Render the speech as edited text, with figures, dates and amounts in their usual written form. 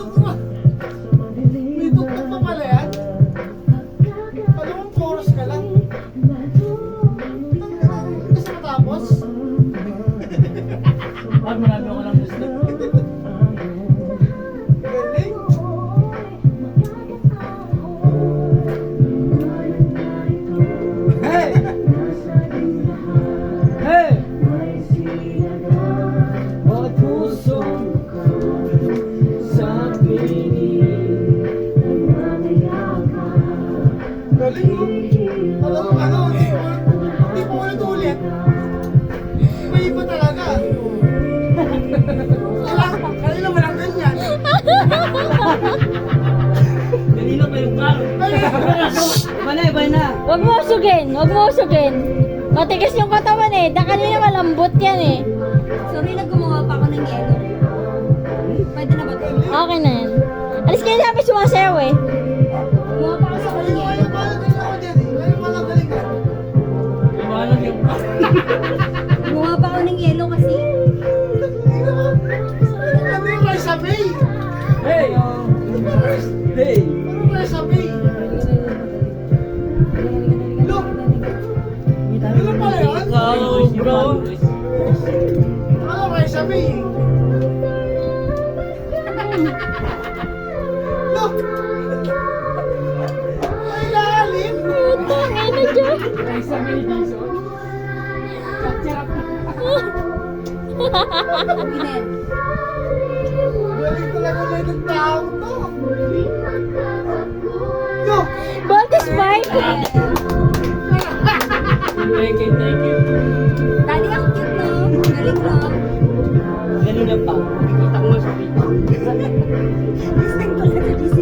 tugma. May tugma pa pala yan. Alam mo, chorus ka lang. Kasi matapos. Pag marami ako lang gusto. Galing. Hey! Hey! Bawat puso sa piling Galing mo. Alam mo, hindi po ulit-ulit. May iba talaga. Kanina walang ganyan. kanina pa yung karo. Iba na. Huwag mo usugin, huwag mo usugin. Matigas yung katawan eh. Da kanina malambot yan eh. Sorry na gumawa pa ako ng yelo. Pwede na ba ito? Okay na yan. Alis kayo namin sumasayaw eh. Gumawa pa ako sa Galing ng mo, yelo. galing ako dyan eh. Galing mo lang galing ka. Iwanan yung Gumawa pa ako ng yelo kasi. Ano yung Raisa May? Hey! Hey! Ano yung Raisa May? Look! Ano pala yun? Ikaw, bro. Ano Raisa May? Look! Ay, lalim! Putang ina dyan. Raisa May Jason. Inen. Galing talaga na yung taong to. Look! Baltis Mike. Thank you, thank you. Daddy, ang cute no? Galing no? Ganun lang pa. Nakikita ko nga sa video. Listen ko lang sa GC.